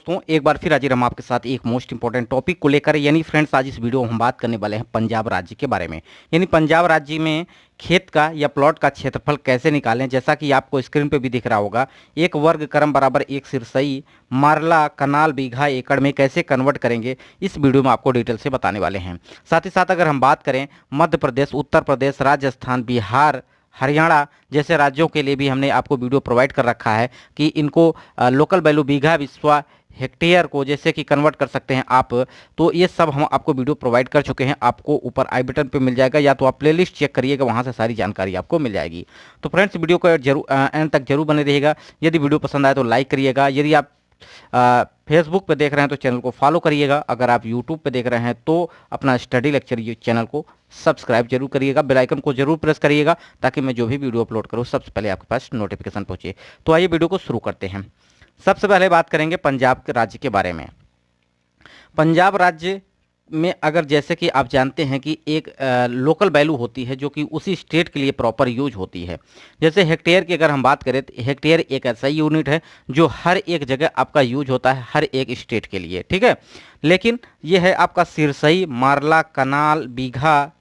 दोस्तों, एक बार फिर हाजिर हम आपके साथ एक मोस्ट इंपॉर्टेंट टॉपिक को लेकर। यानी फ्रेंड्स, आज इस वीडियो में हम बात करने वाले हैं पंजाब राज्य के बारे में। यानी पंजाब राज्य में खेत का या प्लॉट का क्षेत्रफल कैसे निकालें। जैसा कि आपको स्क्रीन पे भी दिख रहा होगा, एक वर्ग क्रम बराबर एक सिरसई मारला कनाल बीघा एकड़ में कैसे कन्वर्ट करेंगे, इस वीडियो में आपको डिटेल से बताने वाले हैं। साथ ही साथ अगर हम बात करें मध्य प्रदेश, उत्तर प्रदेश, राजस्थान, बिहार, हरियाणा जैसे राज्यों के लिए भी हमने आपको वीडियो प्रोवाइड कर रखा है कि इनको लोकल वैल्यू बीघा विस्वा हेक्टेयर को जैसे कि कन्वर्ट कर सकते हैं आप। तो ये सब हम आपको वीडियो प्रोवाइड कर चुके हैं, आपको ऊपर आई बटन पे मिल जाएगा, या तो आप प्लेलिस्ट चेक करिएगा, वहाँ से सारी जानकारी आपको मिल जाएगी। तो फ्रेंड्स, वीडियो को जरूर एंड तक जरूर बने रहिएगा। यदि वीडियो पसंद आए तो लाइक करिएगा। यदि आप फेसबुक पे देख रहे हैं तो चैनल को फॉलो करिएगा। अगर आप यूट्यूब पे देख रहे हैं तो अपना स्टडी लेक्चर ये चैनल को सब्सक्राइब जरूर करिएगा। बेल आइकन को जरूर प्रेस करिएगा ताकि मैं जो भी वीडियो अपलोड करूँ सबसे पहले आपके पास नोटिफिकेशन पहुंचे। तो आइए वीडियो को शुरू करते हैं। सबसे पहले बात करेंगे पंजाब के राज्य के बारे में। पंजाब राज्य में अगर जैसे कि आप जानते हैं कि एक लोकल वैल्यू होती है जो कि उसी स्टेट के लिए प्रॉपर यूज होती है। जैसे हेक्टेयर की अगर हम बात करें तो हेक्टेयर एक ऐसा यूनिट है जो हर एक जगह आपका यूज होता है, हर एक स्टेट के लिए, ठीक है। लेकिन ये है आपका सिरसई, मारला, कनाल, बीघा,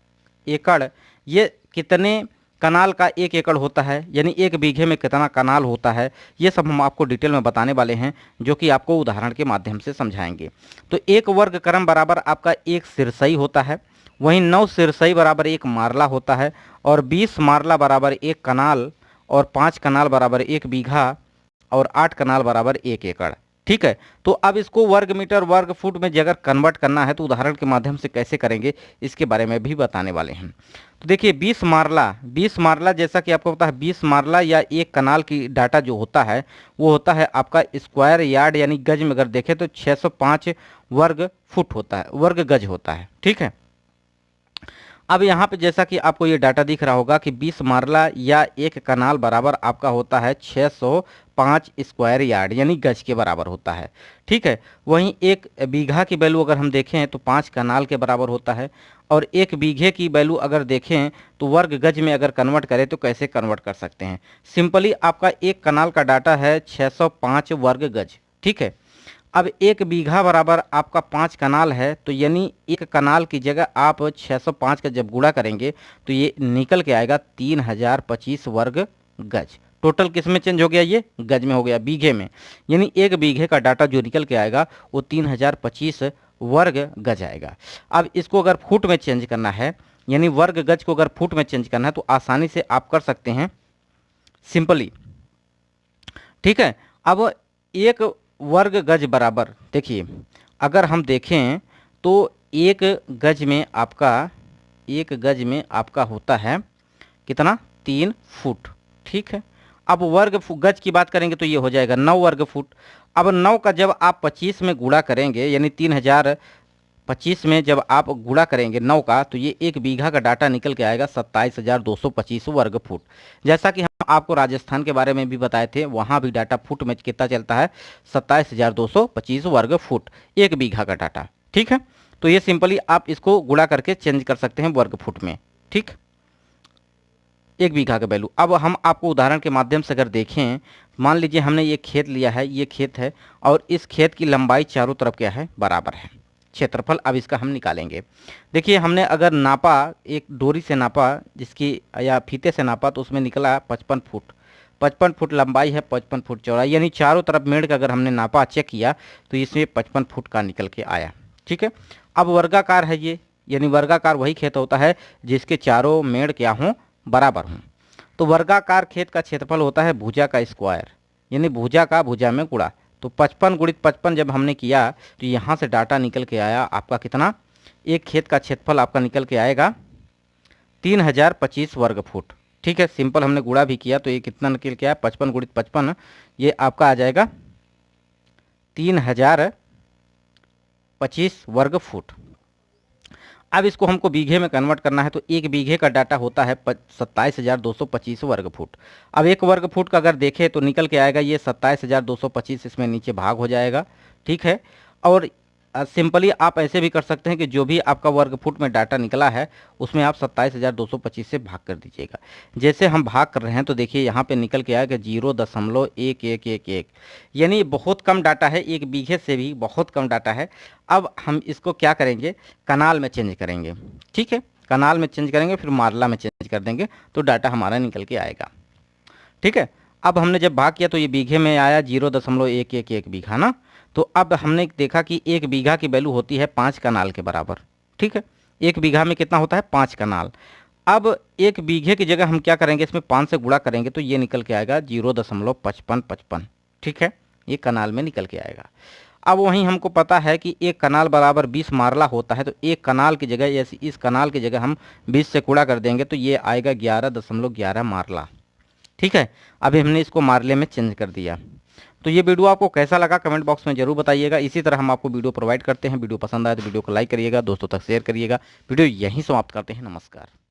एकड़, ये कितने कनाल का एक एकड़ होता है, यानी एक बीघे में कितना कनाल होता है, ये सब हम आपको डिटेल में बताने वाले हैं, जो कि आपको उदाहरण के माध्यम से समझाएंगे। तो एक वर्ग क्रम बराबर आपका एक सिरसई होता है, वहीं 9 सिरसई बराबर एक मारला होता है, और 20 मारला बराबर एक कनाल, और 5 कनाल बराबर एक बीघा, और 8 कनाल बराबर एक एकड़, ठीक है। तो अब इसको वर्ग मीटर वर्ग फुट में अगर कन्वर्ट करना है तो उदाहरण के माध्यम से कैसे करेंगे इसके बारे में भी बताने वाले हैं। तो देखिए 20 मारला जैसा कि आपको पता है 20 मारला या एक कनाल की डाटा जो होता है वो होता है आपका स्क्वायर यार्ड, यानी गज में अगर देखें तो 605 वर्ग फुट होता है, वर्ग गज होता है, ठीक है। अब यहाँ पे जैसा कि आपको ये डाटा दिख रहा होगा कि 20 मारला या एक कनाल बराबर आपका होता है 605 स्क्वायर यार्ड, यानी गज के बराबर होता है, ठीक है। वहीं एक बीघा की वैल्यू अगर हम देखें तो 5 कनाल के बराबर होता है, और एक बीघे की वैल्यू अगर देखें तो वर्ग गज में अगर कन्वर्ट करें तो कैसे कन्वर्ट कर सकते हैं। सिंपली आपका एक कनाल का डाटा है 605 वर्ग गज, ठीक है। अब एक बीघा बराबर आपका 5 कनाल है, तो यानी एक कनाल की जगह आप 605 का जब गुणा करेंगे तो ये निकल के आएगा 3025 वर्ग गज। टोटल किस में चेंज हो गया, ये गज में हो गया, बीघे में। यानी एक बीघे का डाटा जो निकल के आएगा वो 3025 वर्ग गज आएगा। अब इसको अगर फुट में चेंज करना है, यानी वर्ग गज को अगर फुट में चेंज करना है तो आसानी से आप कर सकते हैं सिंपली, ठीक है। अब एक वर्ग गज बराबर देखिए, अगर हम देखें तो एक गज में आपका होता है कितना, 3 फुट, ठीक है। अब वर्ग गज की बात करेंगे तो ये हो जाएगा 9 वर्ग फुट। अब 9 का जब आप 25 में गुणा करेंगे, यानी 3025 में जब आप गुणा करेंगे 9 का, तो ये एक बीघा का डाटा निकल के आएगा 27225 वर्ग फुट। जैसा कि हम आपको राजस्थान के बारे में भी बताए थे, वहाँ भी डाटा फुट में कितना चलता है, 27225 वर्ग फुट, एक बीघा का डाटा, ठीक है। तो ये सिंपली आप इसको गुणा करके चेंज कर सकते हैं वर्ग फुट में, ठीक, एक बीघा का वैल्यू। अब हम आपको उदाहरण के माध्यम से अगर देखें, मान लीजिए हमने ये खेत लिया है, ये खेत है, और इस खेत की लंबाई चारों तरफ क्या है, बराबर है। क्षेत्रफल अब इसका हम निकालेंगे। देखिए हमने अगर नापा, एक डोरी से नापा जिसकी, या फीते से नापा, तो उसमें निकला 55 फुट। 55 फुट लंबाई है, 55 फुट चौड़ाई, यानी चारों तरफ मेड़ का अगर हमने नापा, चेक किया, तो इसमें 55 फुट का निकल के आया, ठीक है। अब वर्गाकार है ये, यानी वर्गाकार वही खेत होता है जिसके चारों मेड़ क्या हों, बराबर हों। तो वर्गाकार खेत का क्षेत्रफल होता है भुजा का स्क्वायर, यानी भुजा का भुजा में गुणा। तो 55 गुणित 55 जब हमने किया तो यहाँ से डाटा निकल के आया आपका कितना, एक खेत का क्षेत्रफल आपका निकल के आएगा 3025 वर्ग फुट, ठीक है। सिंपल हमने गुणा भी किया तो ये कितना निकल के आया, 55 गुणित 55, ये आपका आ जाएगा 3025 वर्ग फुट। अब इसको हमको बीघे में कन्वर्ट करना है, तो एक बीघे का डाटा होता है 27225 वर्ग फुट। अब एक वर्ग फुट का अगर देखें तो निकल के आएगा ये 27225, इसमें नीचे भाग हो जाएगा, ठीक है। और सिंपली आप ऐसे भी कर सकते हैं कि जो भी आपका वर्ग फुट में डाटा निकला है उसमें आप 27,225 से भाग कर दीजिएगा। जैसे हम भाग कर रहे हैं तो देखिए यहाँ पे निकल के आएगा 0.1111, यानी बहुत कम डाटा है, 1 बीघे से भी बहुत कम डाटा है। अब हम इसको क्या करेंगे, कनाल में चेंज करेंगे। ठीक है, कनाल में चेंज करेंगे, फिर मारला में चेंज कर देंगे तो डाटा हमारा निकल के आएगा। ठीक है, अब हमने जब भाग किया तो ये बीघे में आया 0.111 बीघा ना। तो अब हमने देखा कि 1 बीघा की वैल्यू होती है 5 कनाल के बराबर। ठीक है, 1 बीघा में कितना होता है, 5 कनाल। अब 1 बीघे की जगह हम क्या करेंगे, इसमें 5 से गुणा करेंगे तो ये निकल के आएगा 0.5555। ठीक है, ये कनाल में निकल के आएगा। अब वहीं हमको पता है कि 1 कनाल बराबर 20 मारला होता है, तो 1 कनाल की जगह, जैसे इस कनाल की जगह हम 20 से गुणा कर देंगे तो ये आएगा 11.11 मारला। ठीक है, अभी हमने इसको मारले में चेंज कर दिया। तो ये वीडियो आपको कैसा लगा कमेंट बॉक्स में जरूर बताइएगा। इसी तरह हम आपको वीडियो प्रोवाइड करते हैं। वीडियो पसंद आए तो वीडियो को लाइक करिएगा, दोस्तों तक शेयर करिएगा। वीडियो यहीं समाप्त करते हैं। नमस्कार।